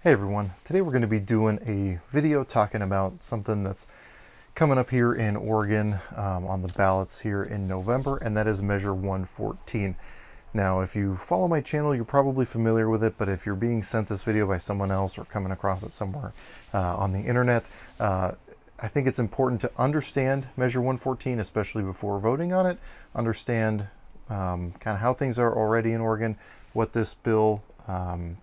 Hey everyone, today we're going to be doing a video talking about something that's coming up here in Oregon on the ballots here in November, and that is Measure 114. Now, if you follow my channel, you're probably familiar with it, but if you're being sent this video by someone else or coming across it somewhere on the internet, I think it's important to understand Measure 114, especially before voting on it, understand kind of how things are already in Oregon, what this bill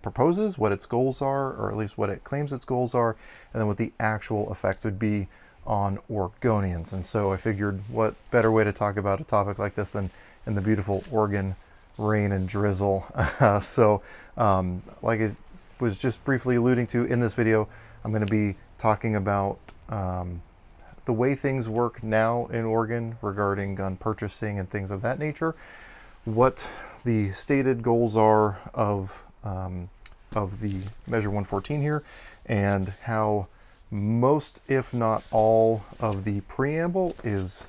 proposes, what its goals are, or at least what it claims its goals are, and then what the actual effect would be on Oregonians. And so I figured what better way to talk about a topic like this than in the beautiful Oregon rain and drizzle. Like I was just briefly alluding to in this video, I'm going to be talking about the way things work now in Oregon regarding gun purchasing and things of that nature, what the stated goals are of the Measure 114 here, and how most, if not all, of the preamble is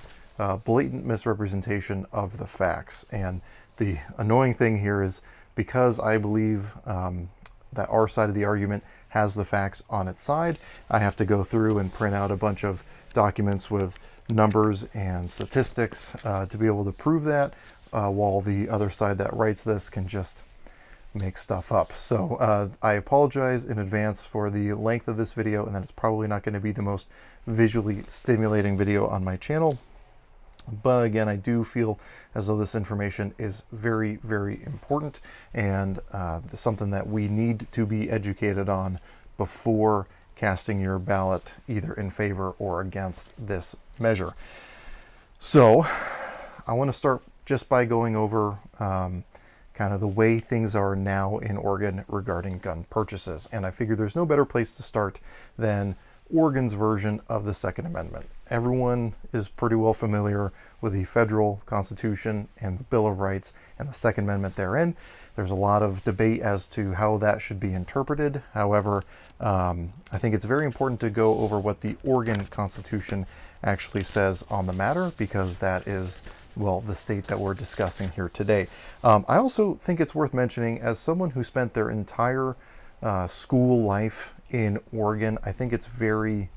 blatant misrepresentation of the facts. And the annoying thing here is, because I believe that our side of the argument has the facts on its side, I have to go through and print out a bunch of documents with numbers and statistics to be able to prove that, while the other side that writes this can just make stuff up. So I apologize in advance for the length of this video, and that it's probably not going to be the most visually stimulating video on my channel. But again, I do feel as though this information is very, very important, and something that we need to be educated on before casting your ballot either in favor or against this measure. So I want to start just by going over kind of the way things are now in Oregon regarding gun purchases. And I figure there's no better place to start than Oregon's version of the Second Amendment. Everyone is pretty well familiar with the federal Constitution and the Bill of Rights and the Second Amendment therein. There's a lot of debate as to how that should be interpreted. However, I think it's very important to go over what the Oregon Constitution actually says on the matter, because that is, well, the state that we're discussing here today. I also think it's worth mentioning, as someone who spent their entire school life in Oregon, I think it's very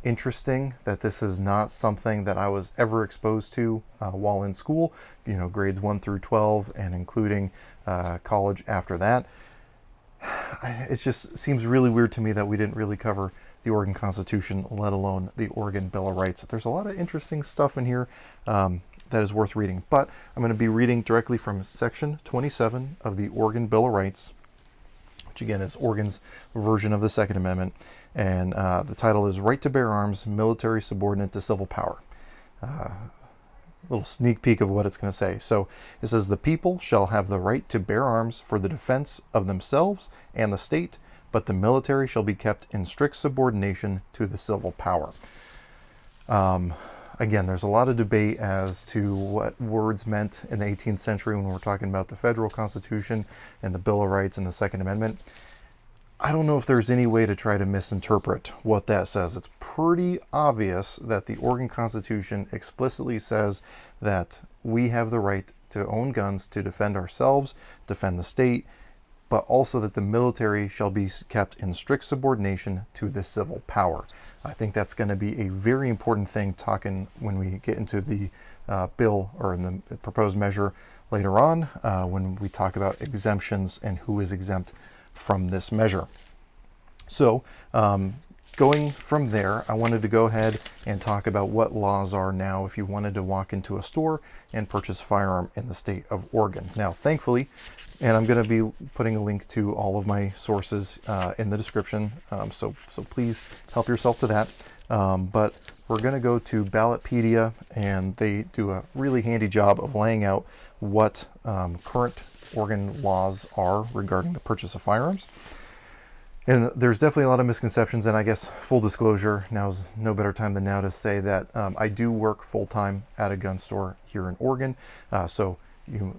interesting that this is not something that I was ever exposed to while in school, grades 1 through 12 and including college after that. It just seems really weird to me that we didn't really cover the Oregon Constitution, let alone the Oregon Bill of Rights. There's a lot of interesting stuff in here that is worth reading, but I'm going to be reading directly from Section 27 of the Oregon Bill of Rights, which again is Oregon's version of the Second Amendment, and the title is Right to Bear Arms, Military Subordinate to Civil Power. Little sneak peek of what it's going to say. So it says, the people shall have the right to bear arms for the defense of themselves and the state, but the military shall be kept in strict subordination to the civil power. Again, there's a lot of debate as to what words meant in the 18th century when we're talking about the federal Constitution and the Bill of Rights and the Second Amendment. I don't know if there's any way to try to misinterpret what that says. It's pretty obvious that the Oregon Constitution explicitly says that we have the right to own guns to defend ourselves, defend the state, but also that the military shall be kept in strict subordination to the civil power. I think that's going to be a very important thing talking when we get into the bill, or in the proposed measure later on, when we talk about exemptions and who is exempt from this measure. So going from there, I wanted to go ahead and talk about what laws are now if you wanted to walk into a store and purchase a firearm in the state of Oregon. Now, thankfully, and I'm going to be putting a link to all of my sources in the description, so please help yourself to that. But we're going to go to Ballotpedia, and they do a really handy job of laying out what current Oregon laws are regarding the purchase of firearms. And there's definitely a lot of misconceptions, and I guess full disclosure, now's no better time than now to say that I do work full-time at a gun store here in Oregon, so you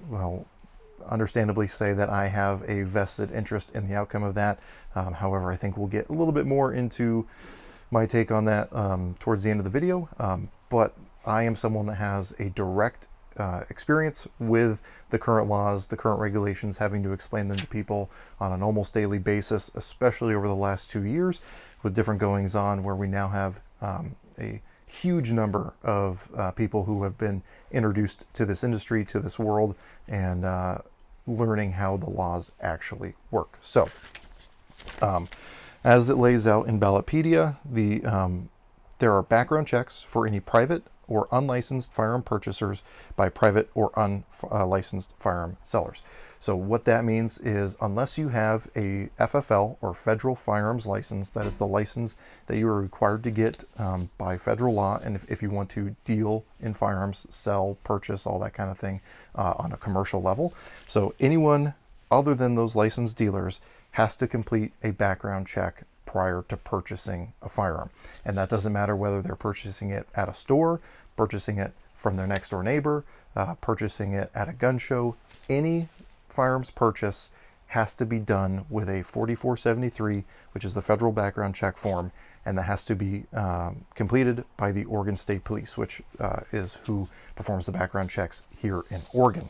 understandably say that I have a vested interest in the outcome of that. However, I think we'll get a little bit more into my take on that towards the end of the video, but I am someone that has a direct experience with the current laws, the current regulations, having to explain them to people on an almost daily basis, especially over the last 2 years with different goings on, where we now have a huge number of people who have been introduced to this industry, to this world, and learning how the laws actually work. So, as it lays out in Ballotpedia, there are background checks for any private or unlicensed firearm purchasers by private or unlicensed firearm sellers. So what that means is, unless you have a FFL or federal firearms license, that is the license that you are required to get by federal law, and if you want to deal in firearms, sell, purchase, all that kind of thing on a commercial level. So anyone other than those licensed dealers has to complete a background check prior to purchasing a firearm. And that doesn't matter whether they're purchasing it at a store, purchasing it from their next door neighbor, purchasing it at a gun show. Any firearms purchase has to be done with a 4473, which is the federal background check form, and that has to be completed by the Oregon State Police, which is who performs the background checks here in Oregon.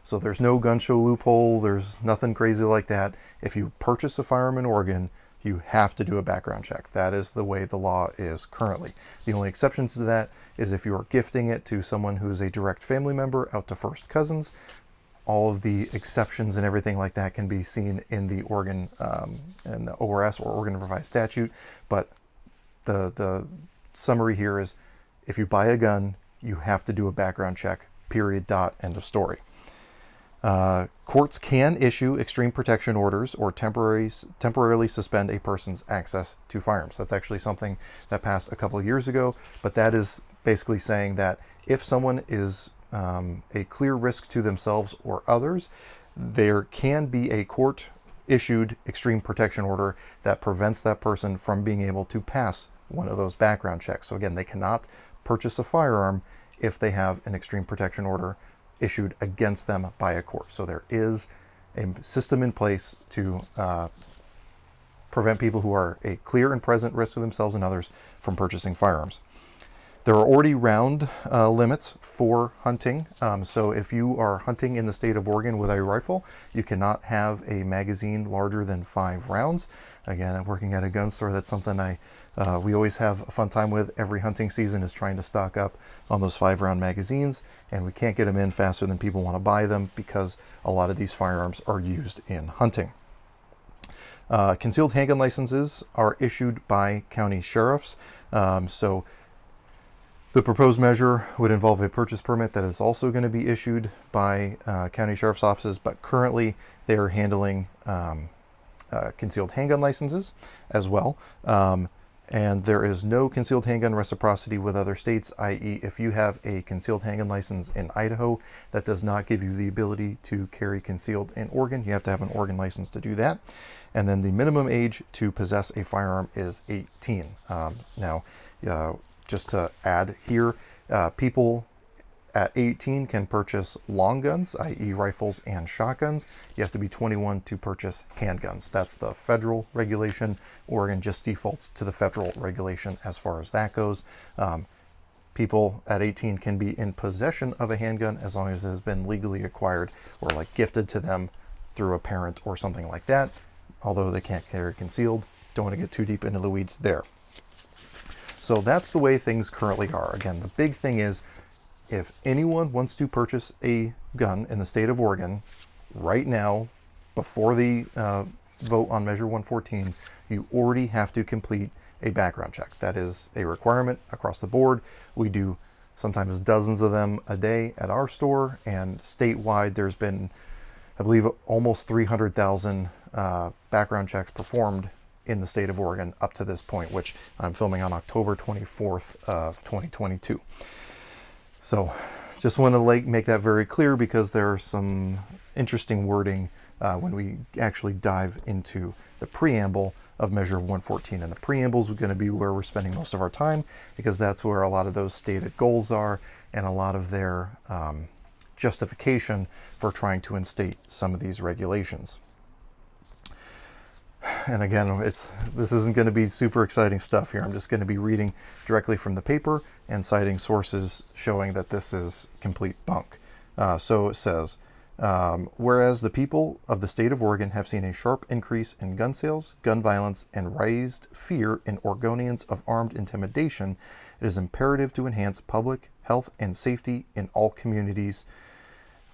So there's no gun show loophole, there's nothing crazy like that. If you purchase a firearm in Oregon, you have to do a background check. That is the way the law is currently. The only exceptions to that is if you are gifting it to someone who's a direct family member out to first cousins. All of the exceptions and everything like that can be seen in the Oregon and the ORS, or Oregon Revised Statute. But the summary here is, if you buy a gun, you have to do a background check, period, dot, end of story. Courts can issue extreme protection orders or temporarily suspend a person's access to firearms. That's actually something that passed a couple of years ago, but that is basically saying that if someone is a clear risk to themselves or others, there can be a court-issued extreme protection order that prevents that person from being able to pass one of those background checks. So again, they cannot purchase a firearm if they have an extreme protection order issued against them by a court. So there is a system in place to prevent people who are a clear and present risk to themselves and others from purchasing firearms. There are already round limits for hunting. So if you are hunting in the state of Oregon with a rifle, you cannot have a magazine larger than 5 rounds. Again, I'm working at a gun store. That's something we always have a fun time with. Every hunting season is trying to stock up on those 5-round magazines, and we can't get them in faster than people want to buy them because a lot of these firearms are used in hunting. Concealed handgun licenses are issued by county sheriffs. So the proposed measure would involve a purchase permit that is also going to be issued by county sheriff's offices, but currently they are handling concealed handgun licenses as well. And there is no concealed handgun reciprocity with other states, i.e. if you have a concealed handgun license in Idaho, that does not give you the ability to carry concealed in Oregon. You have to have an Oregon license to do that. And then the minimum age to possess a firearm is 18. Just to add here, people at 18 can purchase long guns, i.e. rifles and shotguns. You have to be 21 to purchase handguns. That's the federal regulation. Oregon just defaults to the federal regulation as far as that goes. People at 18 can be in possession of a handgun as long as it has been legally acquired or like gifted to them through a parent or something like that, although they can't carry concealed. Don't want to get too deep into the weeds there. So that's the way things currently are. Again, the big thing is, if anyone wants to purchase a gun in the state of Oregon right now, before the vote on Measure 114, you already have to complete a background check. That is a requirement across the board. We do sometimes dozens of them a day at our store, and statewide there's been, I believe, almost 300,000 background checks performed in the state of Oregon up to this point, which I'm filming on October 24th of 2022. So just want to make that very clear, because there's some interesting wording when we actually dive into the preamble of Measure 114. And the preamble is going to be where we're spending most of our time, because that's where a lot of those stated goals are and a lot of their justification for trying to instate some of these regulations. and again, this isn't going to be super exciting stuff here. I'm just going to be reading directly from the paper and citing sources showing that this is complete bunk. So it says, whereas the people of the state of Oregon have seen a sharp increase in gun sales, gun violence, and raised fear in Oregonians of armed intimidation, it is imperative to enhance public health and safety in all communities.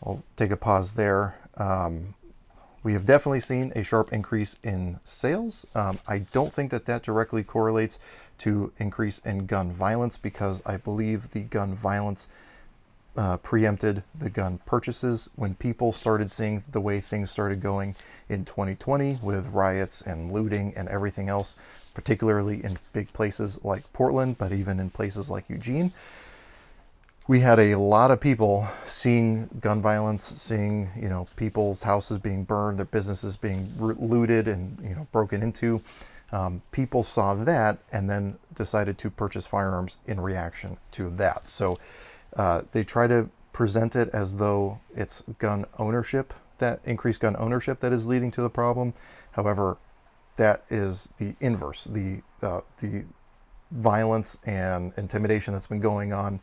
I'll take a pause there. We have definitely seen a sharp increase in sales. I don't think that that directly correlates to increase in gun violence, because I believe the gun violence preempted the gun purchases when people started seeing the way things started going in 2020 with riots and looting and everything else, particularly in big places like Portland, but even in places like Eugene. We had a lot of people seeing gun violence, seeing, people's houses being burned, their businesses being looted and, broken into. People saw that and then decided to purchase firearms in reaction to that. So they try to present it as though it's gun ownership, that increased gun ownership, that is leading to the problem. However, that is the inverse. The violence and intimidation that's been going on,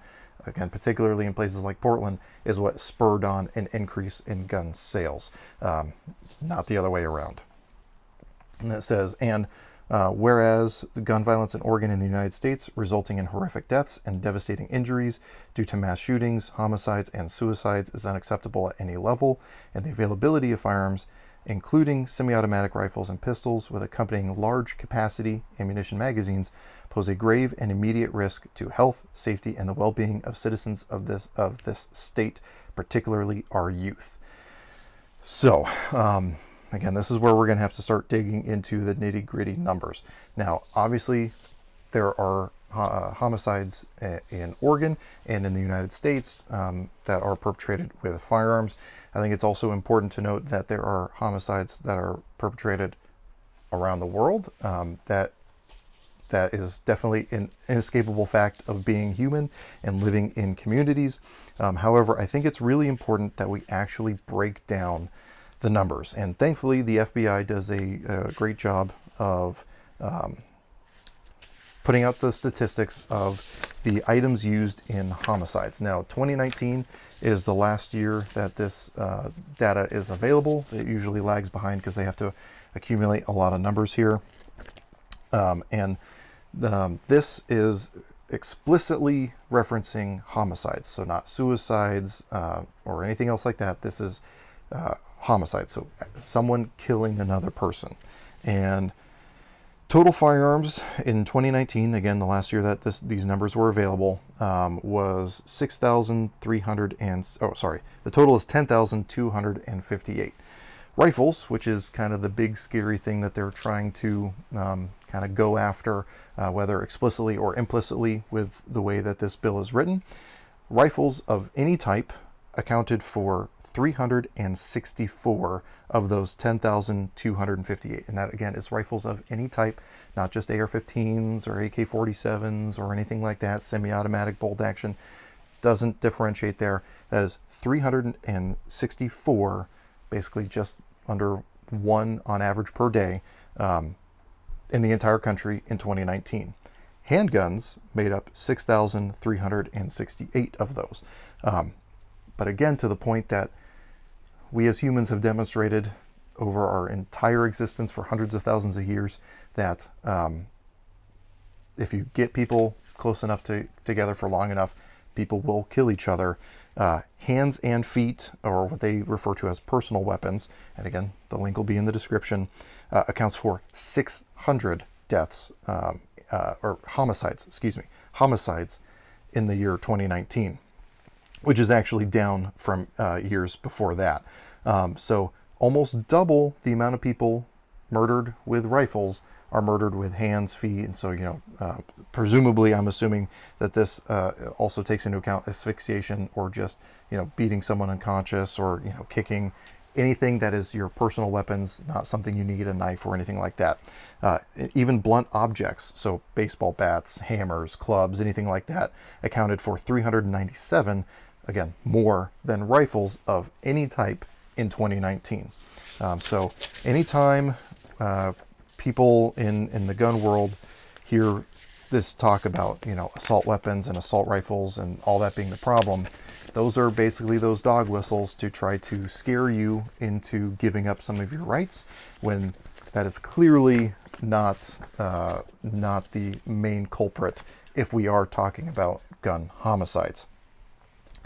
again, particularly in places like Portland, is what spurred on an increase in gun sales, not the other way around. And it says, whereas the gun violence in Oregon and the United States, resulting in horrific deaths and devastating injuries due to mass shootings, homicides, and suicides, is unacceptable at any level, and the availability of firearms, including semi-automatic rifles and pistols with accompanying large capacity ammunition magazines, pose a grave and immediate risk to health, safety, and the well-being of citizens of this state, particularly our youth. So, again, this is where we're going to have to start digging into the nitty-gritty numbers. Now, obviously, there are homicides in Oregon and in the United States that are perpetrated with firearms. I think it's also important to note that there are homicides that are perpetrated around the world. That is definitely an inescapable fact of being human and living in communities. However, I think it's really important that we actually break down the numbers. And thankfully, the FBI does a great job of putting out the statistics of the items used in homicides. Now, 2019 is the last year that this data is available. It usually lags behind because they have to accumulate a lot of numbers here. This is explicitly referencing homicides, so not suicides or anything else like that. This is homicide, so someone killing another person. And total firearms in 2019, again, the last year that these numbers were available, was 6,300 the total is 10,258. Rifles, which is kind of the big scary thing that they're trying to kind of go after, whether explicitly or implicitly with the way that this bill is written. Rifles of any type accounted for 364 of those 10,258. And that, again, is rifles of any type, not just AR-15s or AK-47s or anything like that, semi-automatic bolt action. Doesn't differentiate there. That is 364, basically just under one on average per day in the entire country in 2019. Handguns made up 6,368 of those. But again, to the point that we as humans have demonstrated over our entire existence for hundreds of thousands of years that if you get people close enough together for long enough, people will kill each other. Hands and feet, or what they refer to as personal weapons, and again, the link will be in the description, accounts for 600 deaths, or homicides in the year 2019, which is actually down from years before that. So almost double the amount of people murdered with rifles are murdered with hands, feet, and so, presumably I'm assuming that this also takes into account asphyxiation or just, beating someone unconscious or, kicking, anything that is your personal weapons, not something you need a knife or anything like that. Even blunt objects, so baseball bats, hammers, clubs, anything like that, accounted for 397, again, more than rifles of any type in 2019. So anytime people in the gun world hear this talk about, you know, assault weapons and assault rifles and all that being the problem. Those are basically those dog whistles to try to scare you into giving up some of your rights, when that is clearly not the main culprit if we are talking about gun homicides.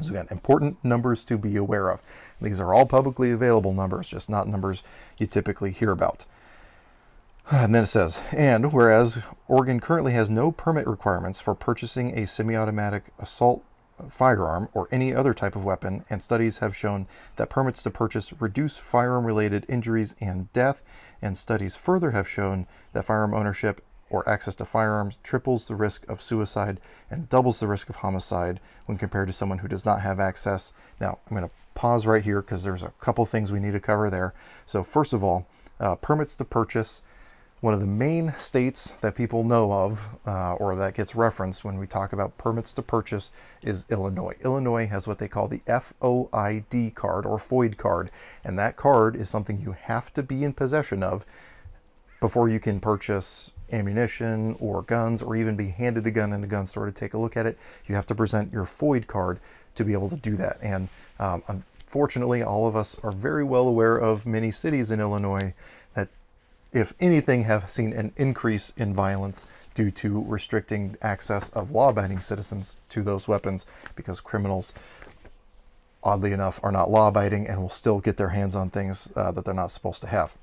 So again, important numbers to be aware of. These are all publicly available numbers, just not numbers you typically hear about. And then it says, and whereas Oregon currently has no permit requirements for purchasing a semi-automatic assault firearm or any other type of weapon, and studies have shown that permits to purchase reduce firearm-related injuries and death, and studies further have shown that firearm ownership or access to firearms triples the risk of suicide and doubles the risk of homicide when compared to someone who does not have access. Now, I'm going to pause right here because there's a couple things we need to cover there. So first of all, permits to purchase. One of the main states that people know of, or that gets referenced when we talk about permits to purchase, is Illinois. Illinois has what they call the FOID card, or FOID card, and that card is something you have to be in possession of before you can purchase ammunition or guns, or even be handed a gun in a gun store to take a look at it. You have to present your FOID card to be able to do that. And unfortunately, all of us are very well aware of many cities in Illinois that, if anything, have seen an increase in violence due to restricting access of law-abiding citizens to those weapons, because criminals, oddly enough, are not law-abiding and will still get their hands on things that they're not supposed to have.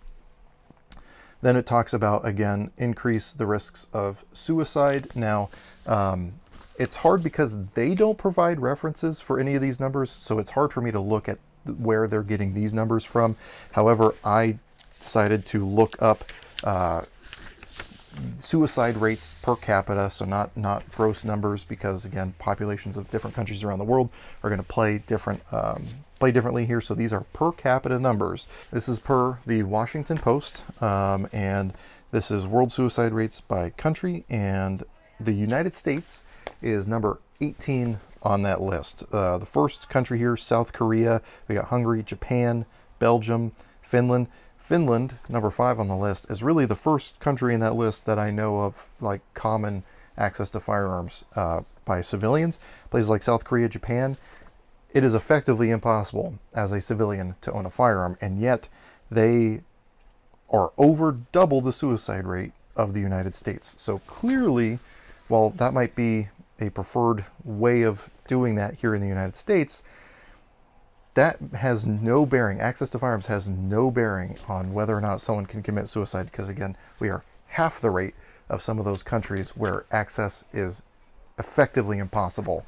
Then it talks about, again, increase the risks of suicide. Now, it's hard because they don't provide references for any of these numbers, so it's hard for me to look at where they're getting these numbers from. However, I decided to look up suicide rates per capita, so not gross numbers, because again, populations of different countries around the world are going to play differently here. So these are per capita numbers. This is per the Washington Post, and this is world suicide rates by country, and the United States is number 18 on that list. The first country here, South Korea. We got Hungary, Japan, Belgium, Finland. Finland, number 5 on the list, is really the first country in that list that I know of, like, common access to firearms by civilians. Places like South Korea, Japan, it is effectively impossible as a civilian to own a firearm, and yet they are over double the suicide rate of the United States. So clearly, while that might be a preferred way of doing that here in the United States, that has no bearing. Access to firearms has no bearing on whether or not someone can commit suicide, because again, we are half the rate of some of those countries where access is effectively impossible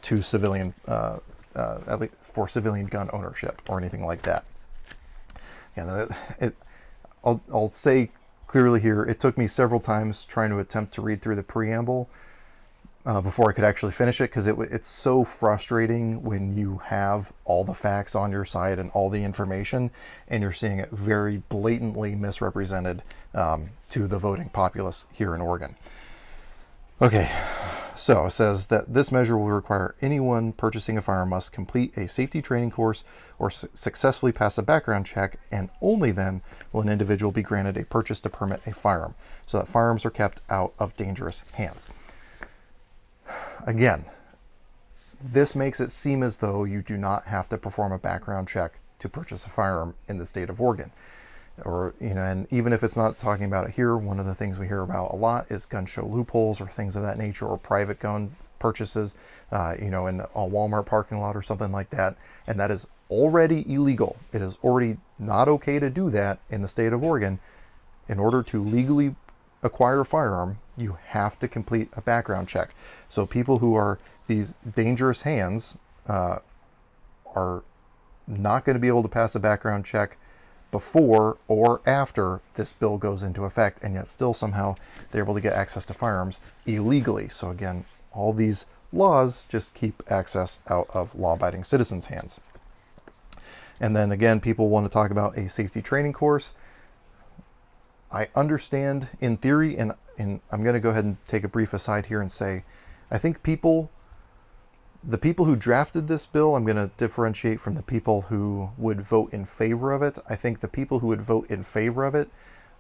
to civilian, at least for civilian gun ownership or anything like that. And I'll say clearly here, it took me several times trying to attempt to read through the preamble before I could actually finish it, because it's so frustrating when you have all the facts on your side and all the information, and you're seeing it very blatantly misrepresented to the voting populace here in Oregon. Okay, so it says that this measure will require anyone purchasing a firearm must complete a safety training course or successfully pass a background check, and only then will an individual be granted a purchase to permit a firearm, so that firearms are kept out of dangerous hands. Again, this makes it seem as though you do not have to perform a background check to purchase a firearm in the state of Oregon. Or, you know, and even if it's not talking about it here, one of the things we hear about a lot is gun show loopholes or things of that nature, or private gun purchases, you know, in a Walmart parking lot or something like that. And that is already illegal. It is already not okay to do that in the state of Oregon. In order to legally acquire a firearm, you have to complete a background check. So people who are these dangerous hands are not going to be able to pass a background check before or after this bill goes into effect, and yet still somehow they're able to get access to firearms illegally. So again, all these laws just keep access out of law-abiding citizens' hands. And then again, people want to talk about a safety training course. I understand in theory, and I'm going to go ahead and take a brief aside here and say, I think the people who drafted this bill, I'm going to differentiate from the people who would vote in favor of it. I think the people who would vote in favor of it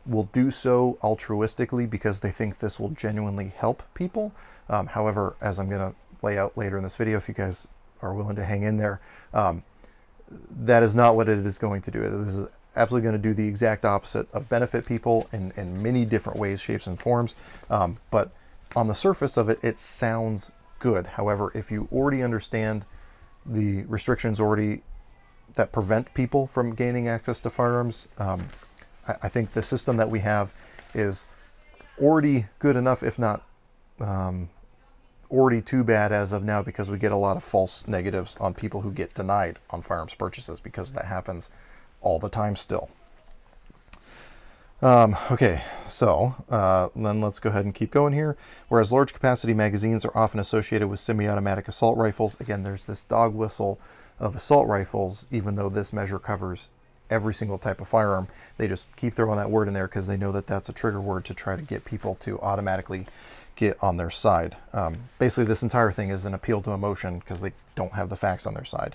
will do so altruistically because they think this will genuinely help people. However, as I'm going to lay out later in this video, if you guys are willing to hang in there, that is not what it is going to do. This is absolutely going to do the exact opposite of benefit people in many different ways, shapes, and forms. But on the surface of it, it sounds good. However, if you already understand the restrictions that prevent people from gaining access to firearms, I think the system that we have is already good enough, if not already too bad as of now, because we get a lot of false negatives on people who get denied on firearms purchases, because that happens all the time still. Okay, so then let's go ahead and keep going here. Whereas large capacity magazines are often associated with semi-automatic assault rifles, again, there's this dog whistle of assault rifles, even though this measure covers every single type of firearm. They just keep throwing that word in there because they know that that's a trigger word to try to get people to automatically get on their side. Basically, this entire thing is an appeal to emotion because they don't have the facts on their side.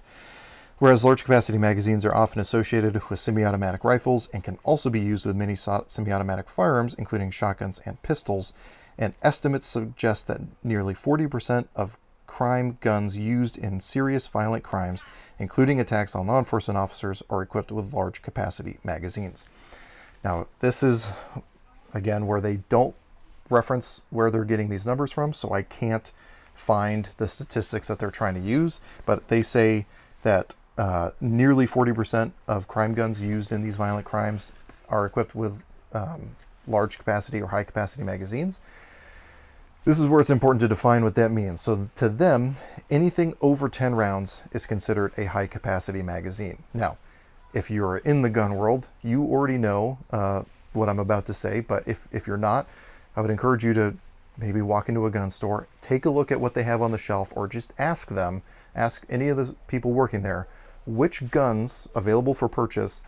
Whereas large capacity magazines are often associated with semi-automatic rifles and can also be used with many semi-automatic firearms, including shotguns and pistols. And estimates suggest that nearly 40% of crime guns used in serious violent crimes, including attacks on law enforcement officers, are equipped with large capacity magazines. Now, this is, again, where they don't reference where they're getting these numbers from, so I can't find the statistics that they're trying to use, but they say that nearly 40% of crime guns used in these violent crimes are equipped with large capacity or high capacity magazines. This is where it's important to define what that means. So to them, anything over 10 rounds is considered a high capacity magazine. Now, if you're in the gun world, you already know what I'm about to say, but if you're not, I would encourage you to maybe walk into a gun store, take a look at what they have on the shelf, or just ask any of the people working there, which guns available for purchase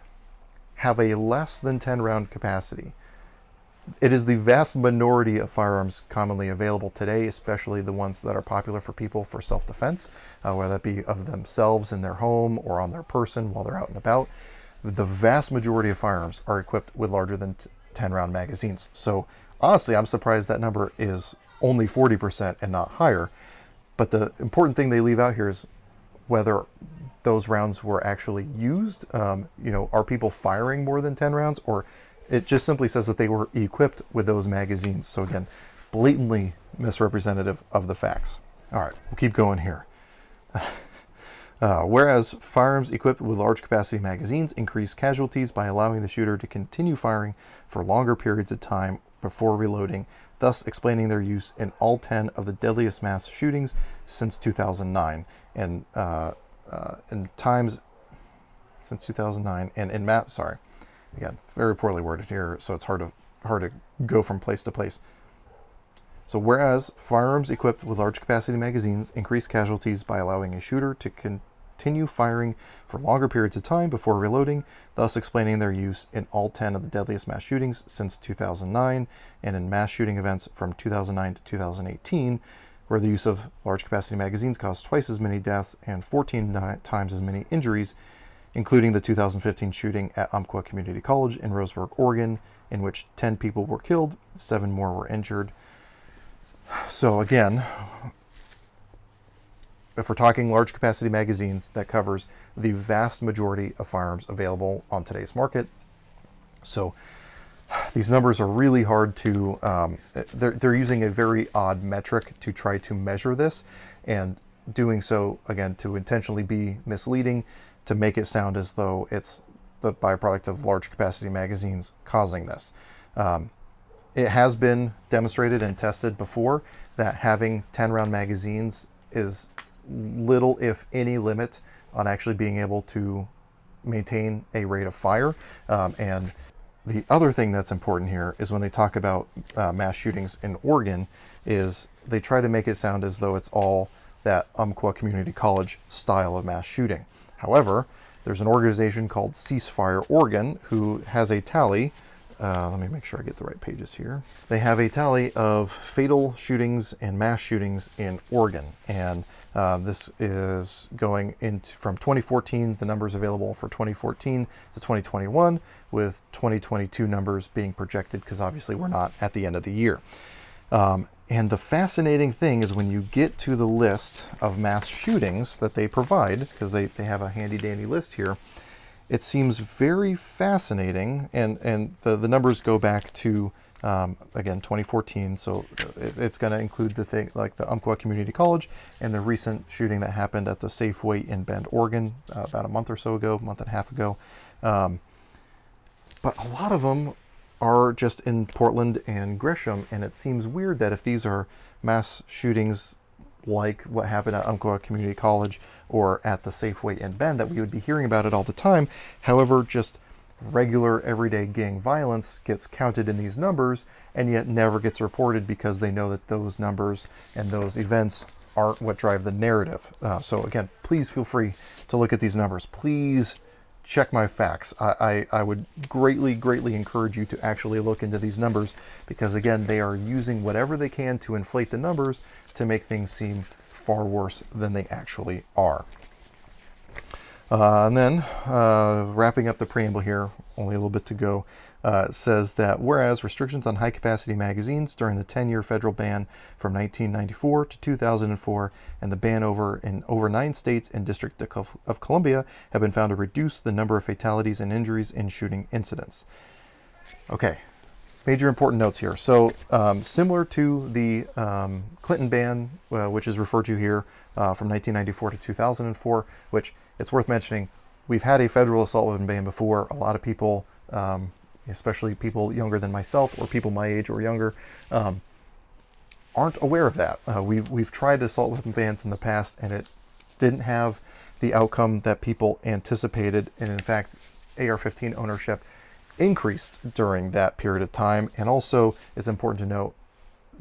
have a less than 10 round capacity. It is the vast minority of firearms commonly available today, especially the ones that are popular for people for self-defense, whether that be of themselves in their home or on their person while they're out and about. The vast majority of firearms are equipped with larger than 10 round magazines. So honestly, I'm surprised that number is only 40% and not higher. But the important thing they leave out here is whether those rounds were actually used. Are people firing more than 10 rounds? Or it just simply says that they were equipped with those magazines. So again, blatantly misrepresentative of the facts. All right, we'll keep going here. Whereas firearms equipped with large capacity magazines increase casualties by allowing the shooter to continue firing for longer periods of time before reloading, thus explaining their use in all 10 of the deadliest mass shootings since 2009. And in times since 2009, and in again, very poorly worded here, so it's hard to go from place to place. So whereas firearms equipped with large capacity magazines increase casualties by allowing a shooter to continue firing for longer periods of time before reloading, thus explaining their use in all 10 of the deadliest mass shootings since 2009, and in mass shooting events from 2009 to 2018, where the use of large capacity magazines caused twice as many deaths and 14 times as many injuries, including the 2015 shooting at Umpqua Community College in Roseburg, Oregon, in which 10 people were killed, 7 more were injured. So again, if we're talking large capacity magazines, that covers the vast majority of firearms available on today's market. So these numbers are really hard to, they're using a very odd metric to try to measure this, and doing so, again, to intentionally be misleading, to make it sound as though it's the byproduct of large capacity magazines causing this. It has been demonstrated and tested before that having 10 round magazines is little, if any, limit on actually being able to maintain a rate of fire. And the other thing that's important here is when they talk about mass shootings in Oregon, is they try to make it sound as though it's all that Umpqua Community College style of mass shooting. However, there's an organization called Ceasefire Oregon who has a tally. Let me make sure I get the right pages here. They have a tally of fatal shootings and mass shootings in Oregon. And This is going into from 2014, the numbers available for 2014 to 2021, with 2022 numbers being projected because obviously we're not at the end of the year. And the fascinating thing is when you get to the list of mass shootings that they provide, because they have a handy dandy list here, it seems very fascinating, and the numbers go back to, again, 2014, so it's going to include the thing like the Umpqua Community College and the recent shooting that happened at the Safeway in Bend, Oregon, about a month and a half ago. But a lot of them are just in Portland and Gresham, and it seems weird that if these are mass shootings like what happened at Umpqua Community College or at the Safeway in Bend, that we would be hearing about it all the time. However, just regular everyday gang violence gets counted in these numbers and yet never gets reported because they know that those numbers and those events aren't what drive the narrative. So again, please feel free to look at these numbers. Please check my facts. I would greatly encourage you to actually look into these numbers, because again, they are using whatever they can to inflate the numbers to make things seem far worse than they actually are. And then wrapping up the preamble here, only a little bit to go. It says that whereas restrictions on high-capacity magazines during the 10-year federal ban from 1994 to 2004 and the ban in over 9 states and District of Columbia have been found to reduce the number of fatalities and injuries in shooting incidents. Okay, major important notes here. So similar to the Clinton ban, which is referred to here from 1994 to 2004, which it's worth mentioning, we've had a federal assault weapon ban before. A lot of people, especially people younger than myself or people my age or younger, aren't aware of that. We've tried assault weapon bans in the past, and it didn't have the outcome that people anticipated. And in fact, AR-15 ownership increased during that period of time. And also, it's important to note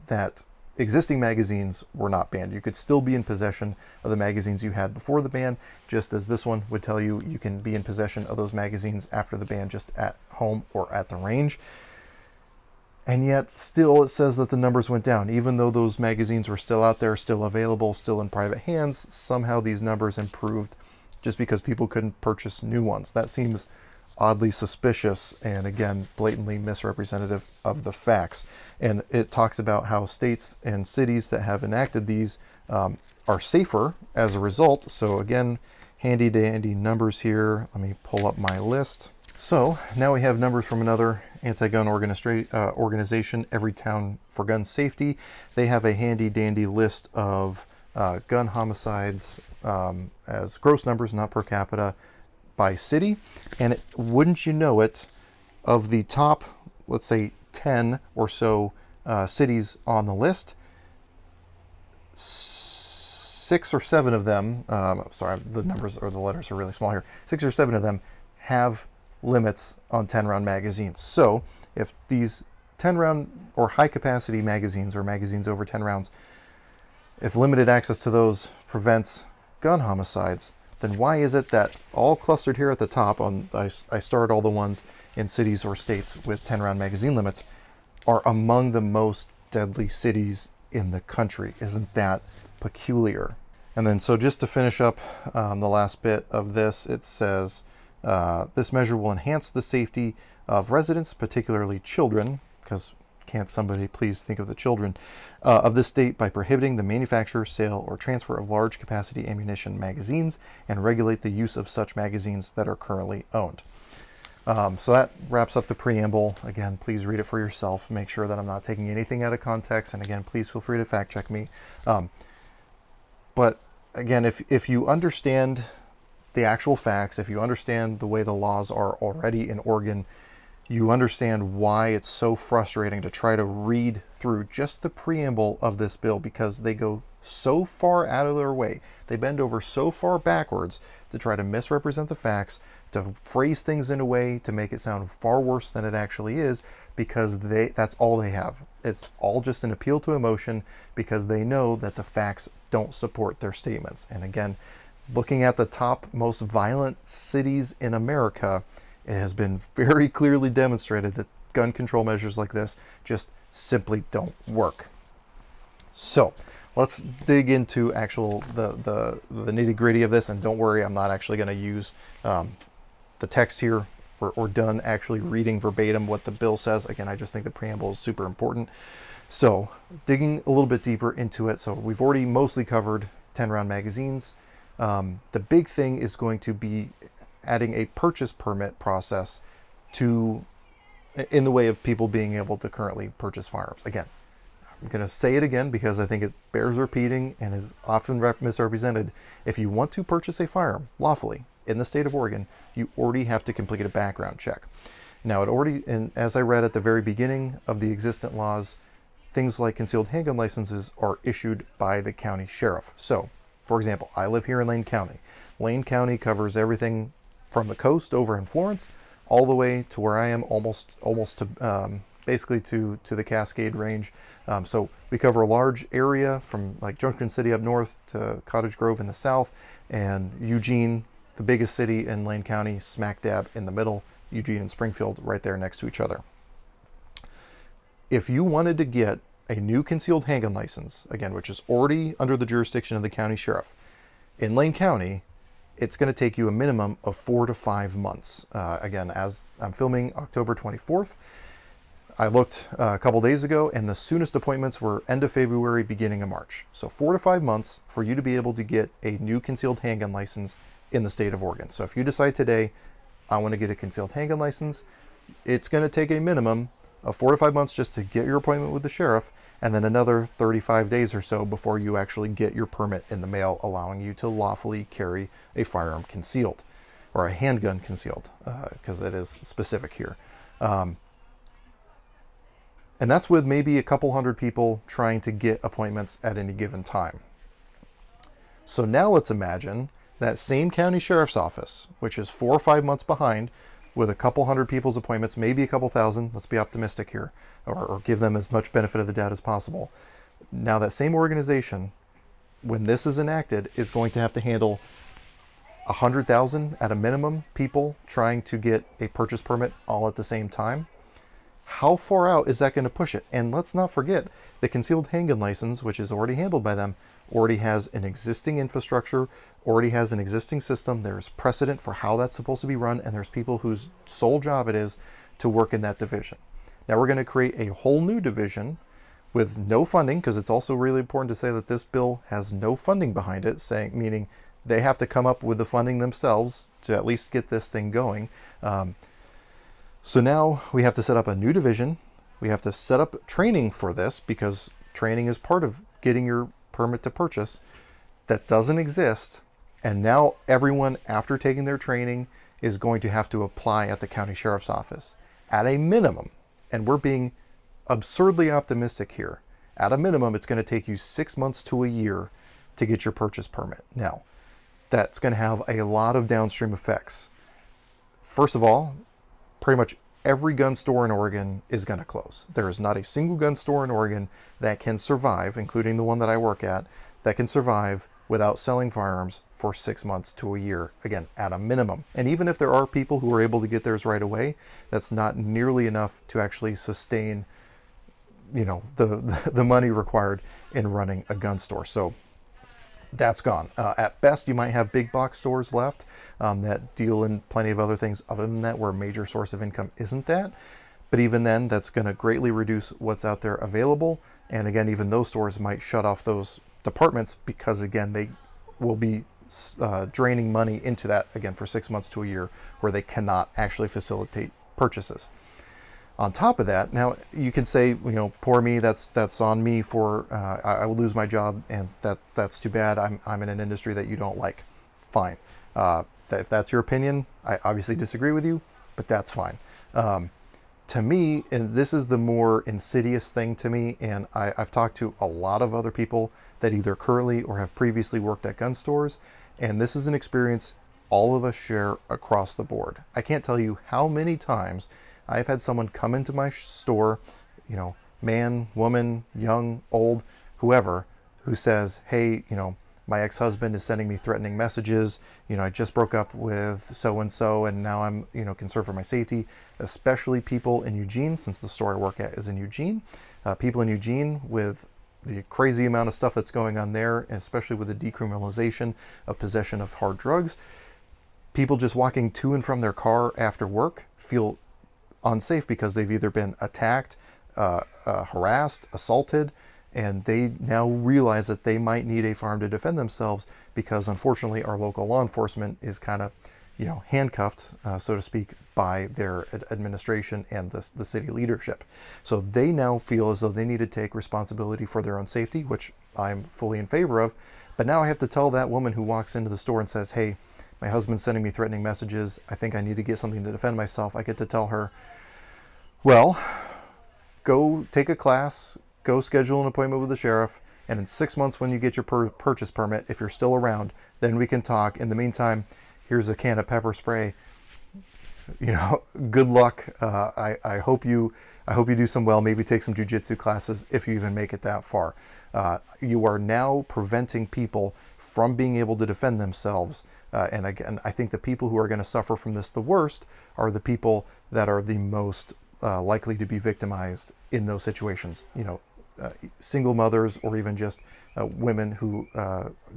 that existing magazines were not banned. You could still be in possession of the magazines you had before the ban, just as this one would tell you you can be in possession of those magazines after the ban, just at home or at the range. And yet still it says that the numbers went down. Even though those magazines were still out there, still available, still in private hands, somehow these numbers improved just because people couldn't purchase new ones. That seems oddly suspicious and, again, blatantly misrepresentative of the facts. And it talks about how states and cities that have enacted these are safer as a result. So again, handy dandy numbers here. Let me pull up my list. So now we have numbers from another anti-gun organization, Everytown for Gun Safety. They have a handy dandy list of gun homicides as gross numbers, not per capita, by city. And wouldn't you know it, of the top, let's say 10 or so cities on the list, 6 or 7 of them, sorry, the numbers or the letters are really small here, 6 or 7 of them have limits on 10-round magazines. So if these 10-round or high-capacity magazines or magazines over 10 rounds, if limited access to those prevents gun homicides, then why is it that all clustered here at the top, I started all the ones in cities or states with 10-round magazine limits, are among the most deadly cities in the country? Isn't that peculiar? And then so just to finish up the last bit of this, it says, this measure will enhance the safety of residents, particularly children, because can't somebody please think of the children, of this state by prohibiting the manufacture, sale, or transfer of large capacity ammunition magazines and regulate the use of such magazines that are currently owned. So that wraps up the preamble. Again, please read it for yourself. Make sure that I'm not taking anything out of context. And again, please feel free to fact check me. But again, if you understand the actual facts, if you understand the way the laws are already in Oregon, you understand why it's so frustrating to try to read through just the preamble of this bill, because they go so far out of their way. They bend over so far backwards to try to misrepresent the facts, to phrase things in a way to make it sound far worse than it actually is, because that's all they have. It's all just an appeal to emotion because they know that the facts don't support their statements. And again, looking at the top most violent cities in America, it has been very clearly demonstrated that gun control measures like this just simply don't work. So let's dig into the nitty gritty of this. And don't worry, I'm not actually going to use the text here. We're done actually reading verbatim what the bill says. Again, I just think the preamble is super important. So digging a little bit deeper into it. So we've already mostly covered 10-round magazines. The big thing is going to be adding a purchase permit process in the way of people being able to currently purchase firearms. Again, I'm going to say it again because I think it bears repeating and is often misrepresented. If you want to purchase a firearm lawfully in the state of Oregon, you already have to complete a background check. Now, and as I read at the very beginning of the existent laws, things like concealed handgun licenses are issued by the county sheriff. So, for example, I live here in Lane County. Lane County covers everything from the coast over in Florence all the way to where I am, almost to basically to the Cascade Range. So we cover a large area from like Junction City up north to Cottage Grove in the south, and Eugene, the biggest city in Lane County, smack dab in the middle. Eugene and Springfield right there next to each other. If you wanted to get a new concealed handgun license, again, which is already under the jurisdiction of the county sheriff, in Lane County, it's going to take you a minimum of 4 to 5 months. Again, as I'm filming October 24th, I looked a couple days ago, and the soonest appointments were end of February, beginning of March. So 4 to 5 months for you to be able to get a new concealed handgun license in the state of Oregon. So if you decide today, I want to get a concealed handgun license, it's going to take a minimum of 4 to 5 months just to get your appointment with the sheriff, and then another 35 days or so before you actually get your permit in the mail, allowing you to lawfully carry a firearm concealed, or a handgun concealed, because it is specific here. And that's with maybe a couple hundred people trying to get appointments at any given time. So now let's imagine that same county sheriff's office, which is 4 or 5 months behind, with a couple hundred people's appointments, maybe a couple thousand, let's be optimistic here, or give them as much benefit of the doubt as possible. Now that same organization, when this is enacted, is going to have to handle 100,000 at a minimum people trying to get a purchase permit all at the same time. How far out is that going to push it? And let's not forget, the concealed handgun license, which is already handled by them, already has an existing infrastructure, already has an existing system. There's precedent for how that's supposed to be run, and there's people whose sole job it is to work in that division. Now we're going to create a whole new division with no funding, because it's also really important to say that this bill has no funding behind it, meaning they have to come up with the funding themselves to at least get this thing going. So now we have to set up a new division. We have to set up training for this, because training is part of getting your permit to purchase. That doesn't exist. And now everyone, after taking their training, is going to have to apply at the county sheriff's office at a minimum. And we're being absurdly optimistic here. At a minimum, it's going to take you 6 months to a year to get your purchase permit. Now, that's going to have a lot of downstream effects. First of all, pretty much every gun store in Oregon is going to close. There is not a single gun store in Oregon that can survive, including the one that I work at, that can survive without selling firearms for 6 months to a year, again, at a minimum. And even if there are people who are able to get theirs right away, that's not nearly enough to actually sustain, the money required in running a gun store. So that's gone. At best, you might have big box stores left that deal in plenty of other things other than that, where a major source of income isn't that. But even then, that's going to greatly reduce what's out there available. And again, even those stores might shut off those departments, because again, they will be draining money into that, again, for 6 months to a year, where they cannot actually facilitate purchases. On top of that, now you can say, poor me, that's on me for, I will lose my job, and that's too bad. I'm in an industry that you don't like. Fine. If that's your opinion, I obviously disagree with you, but that's fine. To me, and this is the more insidious thing to me, and I've talked to a lot of other people that either currently or have previously worked at gun stores, and this is an experience all of us share across the board. I can't tell you how many times I've had someone come into my store, man, woman, young, old, whoever, who says, hey, my ex-husband is sending me threatening messages. I just broke up with so-and-so, and now I'm, concerned for my safety, especially people in Eugene, since the store I work at is in Eugene. People in Eugene with the crazy amount of stuff that's going on there, and especially with the decriminalization of possession of hard drugs, people just walking to and from their car after work feel unsafe because they've either been attacked, harassed, assaulted, and they now realize that they might need a firearm to defend themselves because unfortunately our local law enforcement is kind of, handcuffed, so to speak, by their administration and the city leadership. So they now feel as though they need to take responsibility for their own safety, which I'm fully in favor of. But now I have to tell that woman who walks into the store and says, hey, my husband's sending me threatening messages, I think I need to get something to defend myself. I get to tell her, well, go take a class, go schedule an appointment with the sheriff, and in 6 months when you get your purchase permit, if you're still around, then we can talk. In the meantime, here's a can of pepper spray. Good luck. I hope you do some well, maybe take some jujitsu classes if you even make it that far. You are now preventing people from being able to defend themselves. And again, I think the people who are going to suffer from this the worst are the people that are the most likely to be victimized in those situations. Single mothers, or even just women who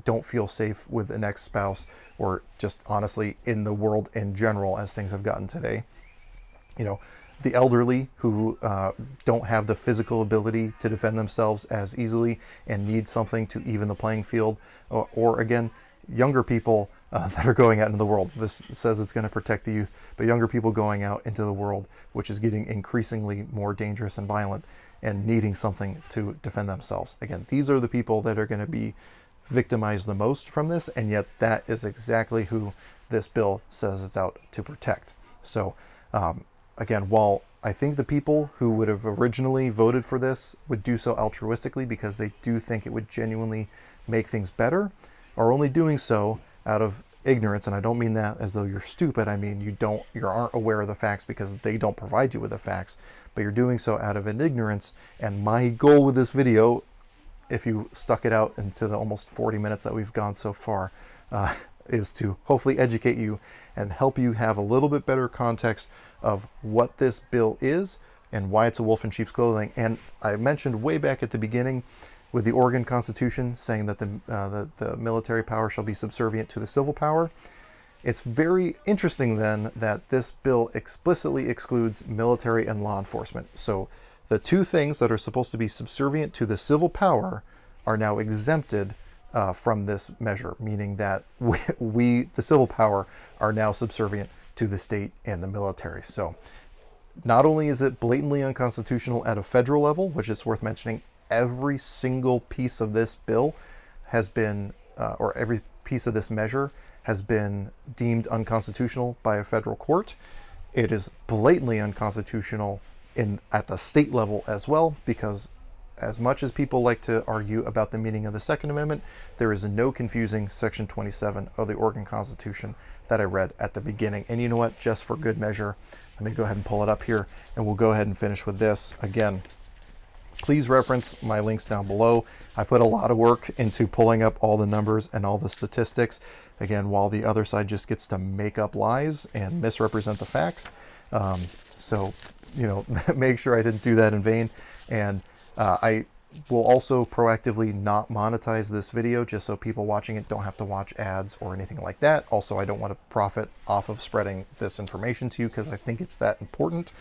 don't feel safe with an ex-spouse, or just honestly in the world in general as things have gotten today. The elderly who don't have the physical ability to defend themselves as easily and need something to even the playing field, or again, younger people that are going out into the world. This says it's going to protect the youth, but younger people going out into the world, which is getting increasingly more dangerous and violent, and needing something to defend themselves. Again, these are the people that are going to be victimized the most from this, and yet that is exactly who this bill says it's out to protect. So again, while I think the people who would have originally voted for this would do so altruistically because they do think it would genuinely make things better, are only doing so out of ignorance. And I don't mean that as though you're stupid. I mean you aren't aware of the facts because they don't provide you with the facts, but you're doing so out of an ignorance. And my goal with this video, if you stuck it out into the almost 40 minutes that we've gone so far, is to hopefully educate you and help you have a little bit better context of what this bill is and why it's a wolf in sheep's clothing. And I mentioned way back at the beginning with the Oregon Constitution saying that the military power shall be subservient to the civil power. It's very interesting then that this bill explicitly excludes military and law enforcement. So the two things that are supposed to be subservient to the civil power are now exempted from this measure, meaning that we, the civil power, are now subservient to the state and the military. So not only is it blatantly unconstitutional at a federal level, which is worth mentioning, every single piece of this bill has been, or every piece of this measure has been deemed unconstitutional by a federal court. It is blatantly unconstitutional at the state level as well, because as much as people like to argue about the meaning of the Second Amendment, there is no confusing Section 27 of the Oregon Constitution that I read at the beginning. And you know what, just for good measure, let me go ahead and pull it up here, and we'll go ahead and finish with this. Again, please reference my links down below. I put a lot of work into pulling up all the numbers and all the statistics. Again, while the other side just gets to make up lies and misrepresent the facts. So, make sure I didn't do that in vain. And I will also proactively not monetize this video just so people watching it don't have to watch ads or anything like that. Also, I don't want to profit off of spreading this information to you because I think it's that important.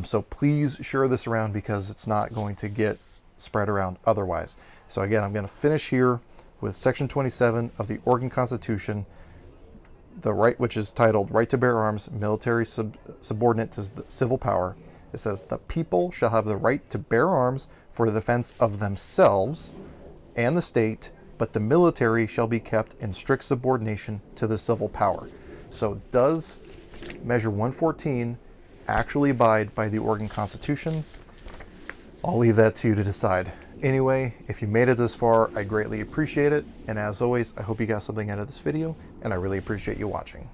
So please share this around because it's not going to get spread around otherwise. So again, I'm going to finish here with Section 27 of the Oregon Constitution, which is titled Right to Bear Arms, Military Subordinate to the Civil Power. It says, the people shall have the right to bear arms for the defense of themselves and the state, but the military shall be kept in strict subordination to the civil power. So does Measure 114 actually abide by the Oregon Constitution? I'll leave that to you to decide. Anyway, if you made it this far, I greatly appreciate it. And as always, I hope you got something out of this video, and I really appreciate you watching.